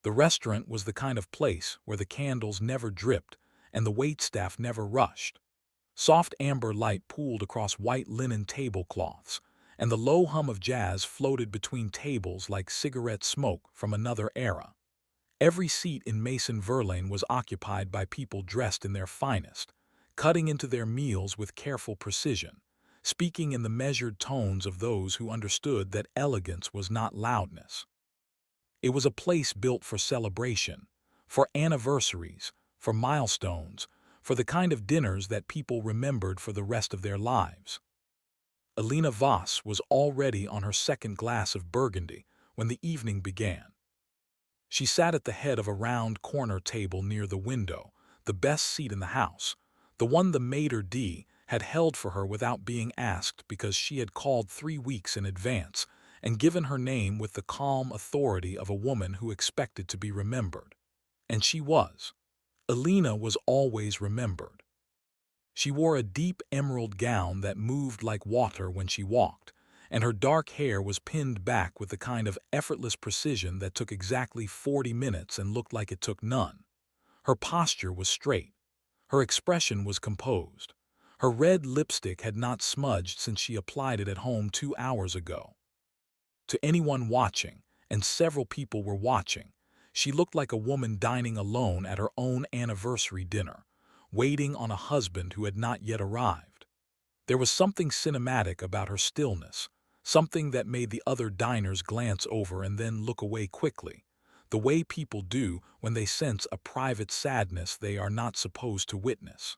The restaurant was the kind of place where the candles never dripped and the waitstaff never rushed. Soft amber light pooled across white linen tablecloths, and the low hum of jazz floated between tables like cigarette smoke from another era. Every seat in Mason Verlaine was occupied by people dressed in their finest, cutting into their meals with careful precision, speaking in the measured tones of those who understood that elegance was not loudness. It was a place built for celebration, for anniversaries, for milestones, for the kind of dinners that people remembered for the rest of their lives. Alina Voss was already on her second glass of Burgundy when the evening began. She sat at the head of a round corner table near the window, the best seat in the house, the one the maitre d' had held for her without being asked because she had called 3 weeks in advance and given her name with the calm authority of a woman who expected to be remembered. And she was. Alina was always remembered. She wore a deep emerald gown that moved like water when she walked, and her dark hair was pinned back with the kind of effortless precision that took exactly 40 minutes and looked like it took none. Her posture was straight. Her expression was composed. Her red lipstick had not smudged since she applied it at home 2 hours ago. To anyone watching, and several people were watching, she looked like a woman dining alone at her own anniversary dinner, waiting on a husband who had not yet arrived. There was something cinematic about her stillness, something that made the other diners glance over and then look away quickly, the way people do when they sense a private sadness they are not supposed to witness.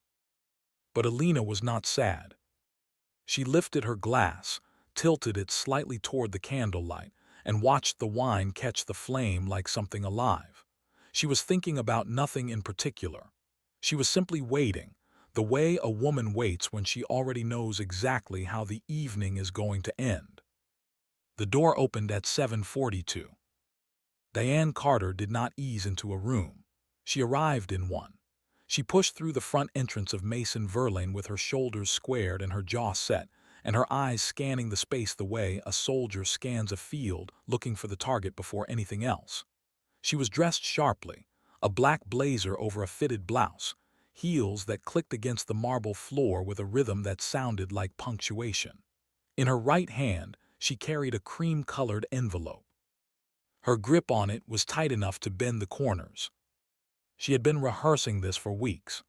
But Alina was not sad. She lifted her glass, tilted it slightly toward the candlelight, and watched the wine catch the flame like something alive. She was thinking about nothing in particular. She was simply waiting, the way a woman waits when she already knows exactly how the evening is going to end. The door opened at 7:42. Diane Carter did not ease into a room. She arrived in one. She pushed through the front entrance of Mason Verlaine with her shoulders squared and her jaw set, and her eyes scanning the space the way a soldier scans a field looking for the target before anything else. She was dressed sharply, a black blazer over a fitted blouse, heels that clicked against the marble floor with a rhythm that sounded like punctuation. In her right hand, she carried a cream-colored envelope. Her grip on it was tight enough to bend the corners. She had been rehearsing this for weeks.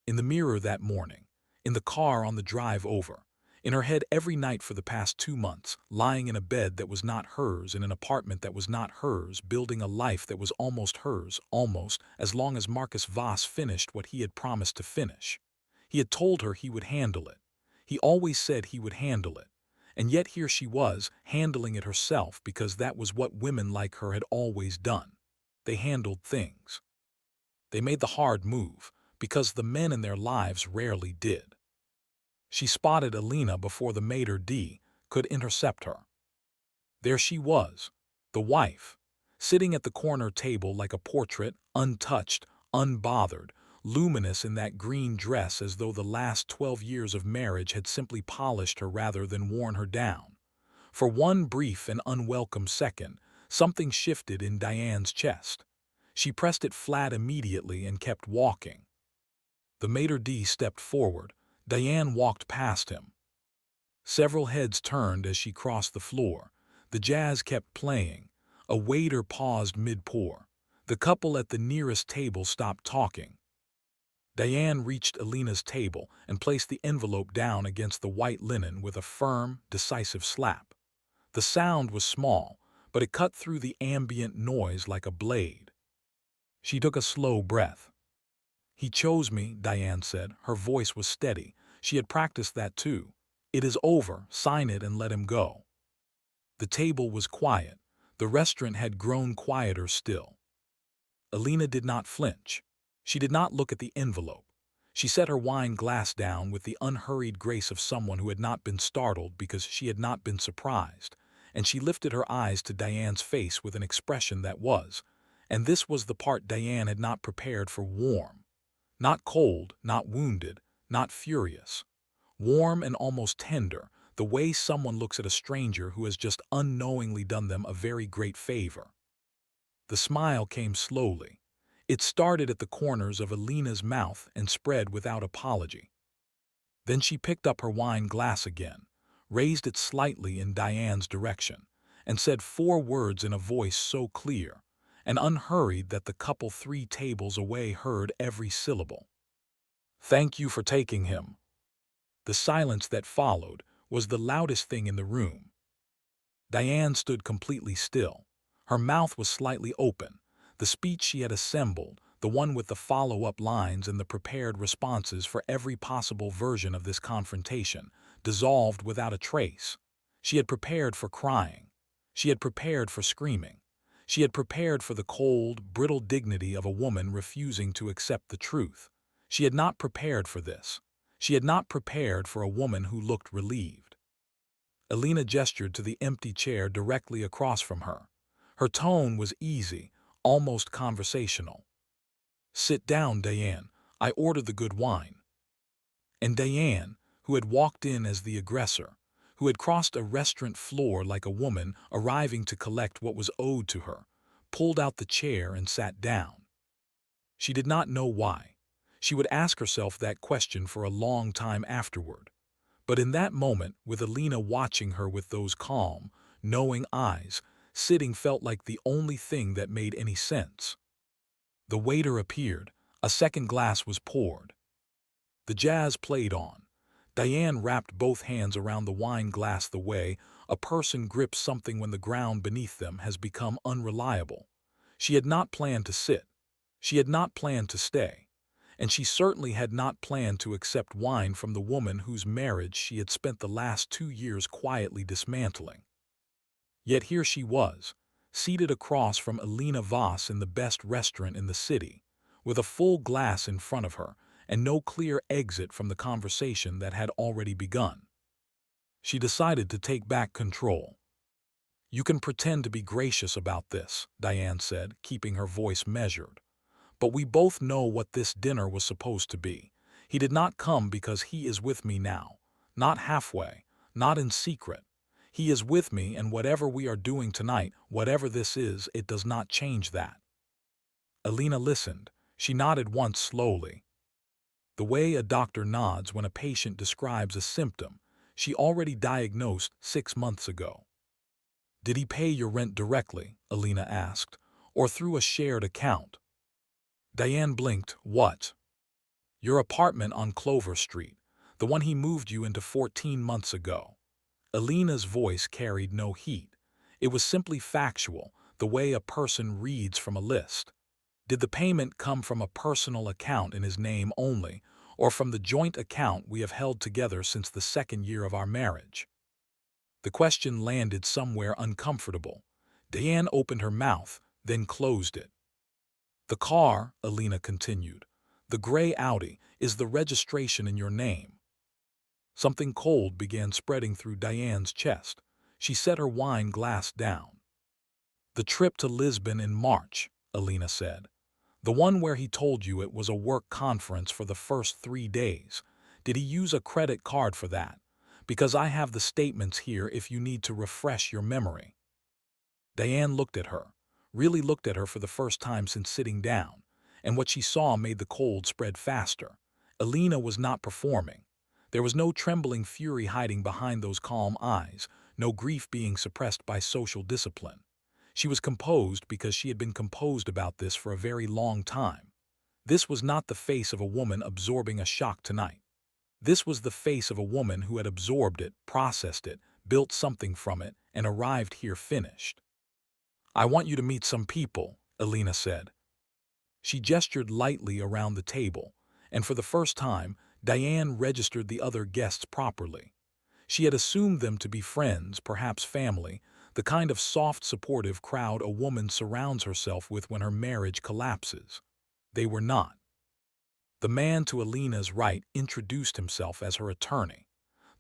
In the mirror that morning, in the car on the drive over, in her head every night for the past 2 months, lying in a bed that was not hers, in an apartment that was not hers, building a life that was almost hers, almost, as long as Marcus Voss finished what he had promised to finish. He had told her he would handle it. He always said he would handle it. And yet here she was, handling it herself because that was what women like her had always done. They handled things. They made the hard move, because the men in their lives rarely did. She spotted Alina before the maitre d' could intercept her. There she was, the wife, sitting at the corner table like a portrait, untouched, unbothered, luminous in that green dress as though the last 12 years of marriage had simply polished her rather than worn her down. For one brief and unwelcome second, something shifted in Diane's chest. She pressed it flat immediately and kept walking. The maitre d' stepped forward. Diane walked past him. Several heads turned as she crossed the floor. The jazz kept playing. A waiter paused mid-pour. The couple at the nearest table stopped talking. Diane reached Alina's table and placed the envelope down against the white linen with a firm, decisive slap. The sound was small, but it cut through the ambient noise like a blade. She took a slow breath. "He chose me," Diane said. Her voice was steady. She had practiced that too. "It is over. Sign it and let him go." The table was quiet. The restaurant had grown quieter still. Alina did not flinch. She did not look at the envelope. She set her wine glass down with the unhurried grace of someone who had not been startled because she had not been surprised, and she lifted her eyes to Diane's face with an expression that was, and this was the part Diane had not prepared for, warm. Not cold, not wounded, not furious. Warm and almost tender, the way someone looks at a stranger who has just unknowingly done them a very great favor. The smile came slowly. It started at the corners of Alina's mouth and spread without apology. Then she picked up her wine glass again, raised it slightly in Diane's direction, and said 4 words in a voice so clear and unhurried that the couple 3 tables away heard every syllable. "Thank you for taking him." The silence that followed was the loudest thing in the room. Diane stood completely still. Her mouth was slightly open. The speech she had assembled, the one with the follow-up lines and the prepared responses for every possible version of this confrontation, dissolved without a trace. She had prepared for crying. She had prepared for screaming. She had prepared for the cold, brittle dignity of a woman refusing to accept the truth. She had not prepared for this. She had not prepared for a woman who looked relieved. Alina gestured to the empty chair directly across from her. Her tone was easy, almost conversational. "Sit down, Diane. I ordered the good wine." And Diane, who had walked in as the aggressor, who had crossed a restaurant floor like a woman arriving to collect what was owed to her, pulled out the chair and sat down. She did not know why. She would ask herself that question for a long time afterward. But in that moment, with Alina watching her with those calm, knowing eyes, sitting felt like the only thing that made any sense. The waiter appeared. A second glass was poured. The jazz played on. Diane wrapped both hands around the wine glass the way a person grips something when the ground beneath them has become unreliable. She had not planned to sit. She had not planned to stay. And she certainly had not planned to accept wine from the woman whose marriage she had spent the last 2 years quietly dismantling. Yet here she was, seated across from Alina Voss in the best restaurant in the city, with a full glass in front of her and no clear exit from the conversation that had already begun. She decided to take back control. "You can pretend to be gracious about this," Diane said, keeping her voice measured. "But we both know what this dinner was supposed to be. He did not come because he is with me now. Not halfway, not in secret. He is with me, and whatever we are doing tonight, whatever this is, it does not change that." Alina listened. She nodded once slowly. The way a doctor nods when a patient describes a symptom she already diagnosed 6 months ago. "Did he pay your rent directly?" Alina asked. "Or through a shared account?" Diane blinked. "What?" "Your apartment on Clover Street, the one he moved you into 14 months ago." Alina's voice carried no heat. It was simply factual, the way a person reads from a list. "Did the payment come from a personal account in his name only, or from the joint account we have held together since the 2nd year of our marriage?" The question landed somewhere uncomfortable. Diane opened her mouth, then closed it. "The car," Alina continued, "the gray Audi, is the registration in your name." Something cold began spreading through Diane's chest. She set her wine glass down. "The trip to Lisbon in March," Alina said. "The one where he told you it was a work conference for the first 3 days. Did he use a credit card for that? Because I have the statements here if you need to refresh your memory." Diane looked at her. Really looked at her for the first time since sitting down, and what she saw made the cold spread faster. Alina was not performing. There was no trembling fury hiding behind those calm eyes, no grief being suppressed by social discipline. She was composed because she had been composed about this for a very long time. This was not the face of a woman absorbing a shock tonight. This was the face of a woman who had absorbed it, processed it, built something from it, and arrived here finished. "I want you to meet some people," Alina said. She gestured lightly around the table, and for the first time, Diane registered the other guests properly. She had assumed them to be friends, perhaps family, the kind of soft, supportive crowd a woman surrounds herself with when her marriage collapses. They were not. The man to Alina's right introduced himself as her attorney.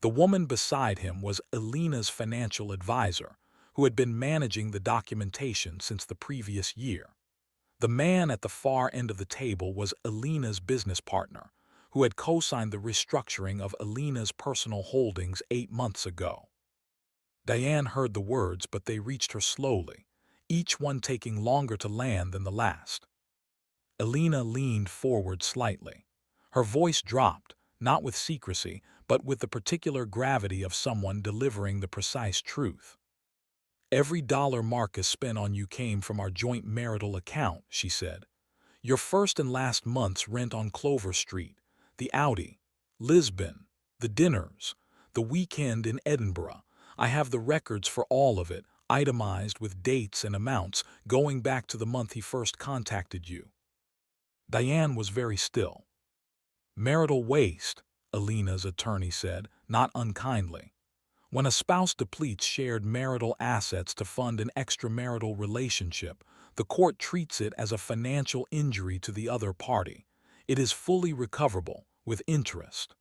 The woman beside him was Alina's financial advisor, who had been managing the documentation since the previous year. The man at the far end of the table was Alina's business partner, who had co-signed the restructuring of Alina's personal holdings 8 months ago. Diane heard the words, but they reached her slowly. each one taking longer to land than the last. Alina leaned forward slightly. Her voice dropped, not with secrecy, but with the particular gravity of someone delivering the precise truth. "Every dollar Marcus spent on you came from our joint marital account," she said. "Your first and last month's rent on Clover Street, the Audi, Lisbon, the dinners, the weekend in Edinburgh. I have the records for all of it, itemized with dates and amounts, going back to the month he first contacted you." Diane was very still. "Marital waste," Alina's attorney said, not unkindly. "When a spouse depletes shared marital assets to fund an extramarital relationship, the court treats it as a financial injury to the other party. It is fully recoverable, with interest."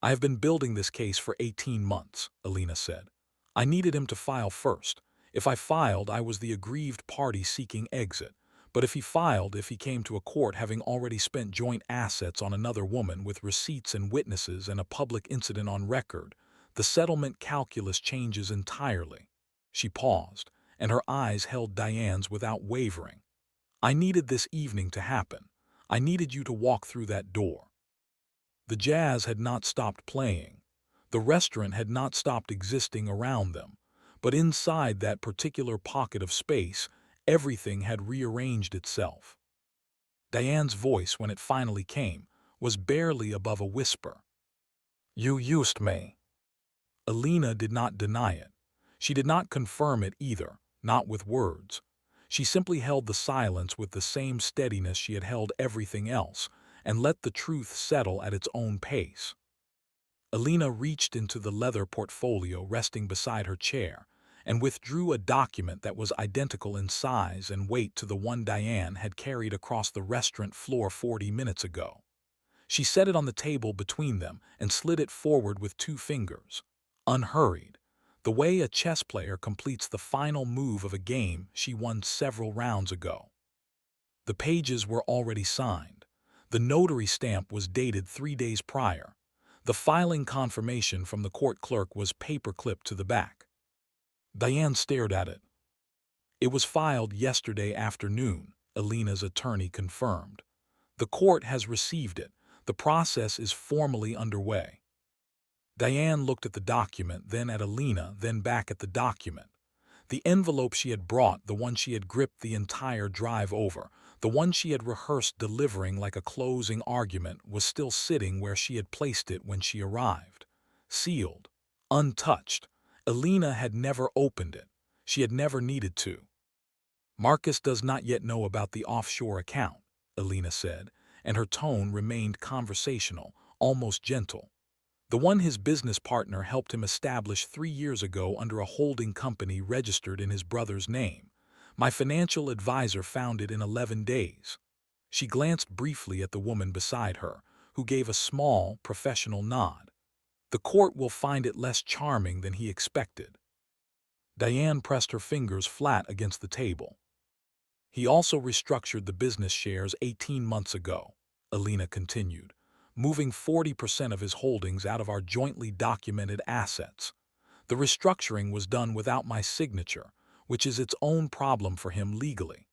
"I have been building this case for 18 months, Alina said. "I needed him to file first. If I filed, I was the aggrieved party seeking exit. But if he came to a court having already spent joint assets on another woman with receipts and witnesses and a public incident on record, the settlement calculus changes entirely." She paused, and her eyes held Diane's without wavering. "I needed this evening to happen. I needed you to walk through that door." The jazz had not stopped playing. The restaurant had not stopped existing around them. But inside that particular pocket of space, everything had rearranged itself. Diane's voice, when it finally came, was barely above a whisper. "You used me." Alina did not deny it. She did not confirm it either, not with words. She simply held the silence with the same steadiness she had held everything else, and let the truth settle at its own pace. Alina reached into the leather portfolio resting beside her chair, and withdrew a document that was identical in size and weight to the one Diane had carried across the restaurant floor 40 minutes ago. She set it on the table between them and slid it forward with 2 fingers, unhurried, the way a chess player completes the final move of a game she won several rounds ago. The pages were already signed. The notary stamp was dated 3 days prior. The filing confirmation from the court clerk was paper-clipped to the back. Diane stared at it. "It was filed yesterday afternoon," Alina's attorney confirmed. "The court has received it. The process is formally underway." Diane looked at the document, then at Alina, then back at the document. The envelope she had brought, the one she had gripped the entire drive over, the one she had rehearsed delivering like a closing argument, was still sitting where she had placed it when she arrived. Sealed. Untouched. Alina had never opened it. She had never needed to. "Marcus does not yet know about the offshore account," Alina said, and her tone remained conversational, almost gentle. "The one his business partner helped him establish 3 years ago under a holding company registered in his brother's name. My financial advisor found it in 11 days. She glanced briefly at the woman beside her, who gave a small, professional nod. "The court will find it less charming than he expected." Diane pressed her fingers flat against the table. "He also restructured the business shares 18 months ago," Alina continued, "moving 40% of his holdings out of our jointly documented assets. The restructuring was done without my signature, which is its own problem for him legally.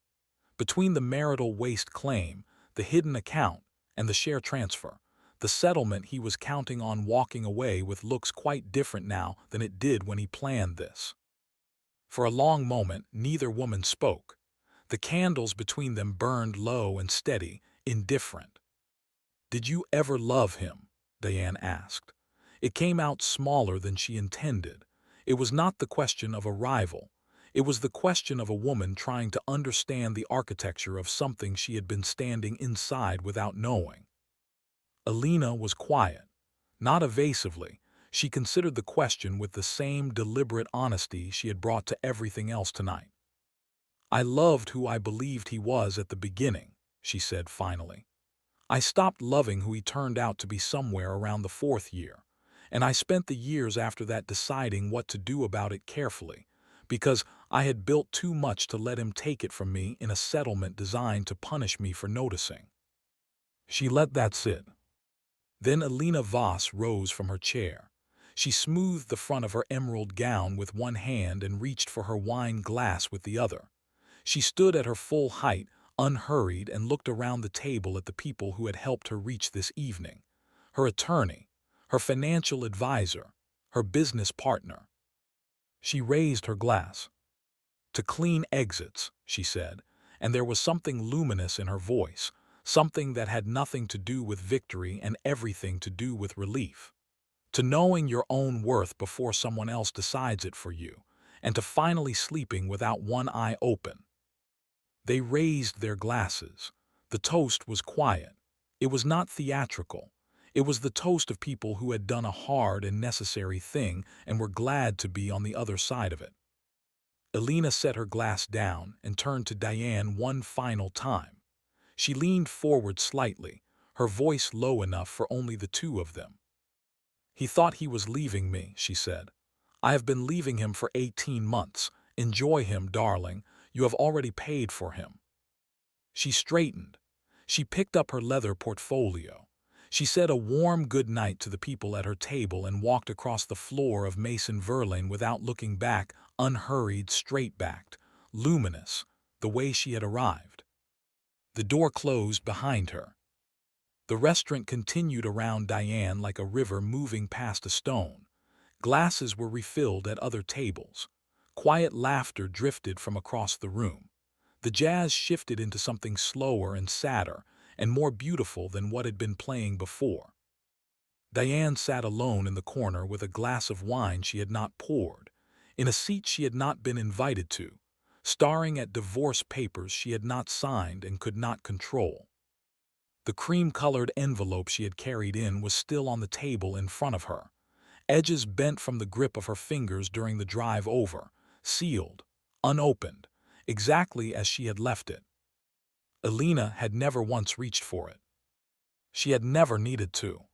Between the marital waste claim, the hidden account, and the share transfer, the settlement he was counting on walking away with looks quite different now than it did when he planned this." For a long moment, neither woman spoke. The candles between them burned low and steady, indifferent. "Did you ever love him?" Diane asked. It came out smaller than she intended. It was not the question of a rival. It was the question of a woman trying to understand the architecture of something she had been standing inside without knowing. Alina was quiet. Not evasively, she considered the question with the same deliberate honesty she had brought to everything else tonight. "I loved who I believed he was at the beginning," she said finally. "I stopped loving who he turned out to be somewhere around the 4th year, and I spent the years after that deciding what to do about it carefully, because I had built too much to let him take it from me in a settlement designed to punish me for noticing." She let that sit. Then Alina Voss rose from her chair. She smoothed the front of her emerald gown with one hand and reached for her wine glass with the other. She stood at her full height, unhurried, and looked around the table at the people who had helped her reach this evening. Her attorney, her financial advisor, her business partner. She raised her glass. "To clean exits," she said, and there was something luminous in her voice, something that had nothing to do with victory and everything to do with relief. To knowing your own worth before someone else decides it for you, and to finally sleeping without one eye open. They raised their glasses. The toast was quiet. It was not theatrical. It was the toast of people who had done a hard and necessary thing and were glad to be on the other side of it. Elena set her glass down and turned to Diane one final time. She leaned forward slightly, her voice low enough for only the two of them. "He thought he was leaving me," she said. "I have been leaving him for 18 months. Enjoy him, darling. You have already paid for him." She straightened. She picked up her leather portfolio. She said a warm good night to the people at her table and walked across the floor of Mason Verlaine without looking back, unhurried, straight-backed, luminous, the way she had arrived. The door closed behind her. The restaurant continued around Diane like a river moving past a stone. Glasses were refilled at other tables. Quiet laughter drifted from across the room. The jazz shifted into something slower and sadder and more beautiful than what had been playing before. Diane sat alone in the corner with a glass of wine she had not poured, in a seat she had not been invited to, staring at divorce papers she had not signed and could not control. The cream-colored envelope she had carried in was still on the table in front of her, edges bent from the grip of her fingers during the drive over, sealed, unopened, exactly as she had left it. Elena had never once reached for it. She had never needed to.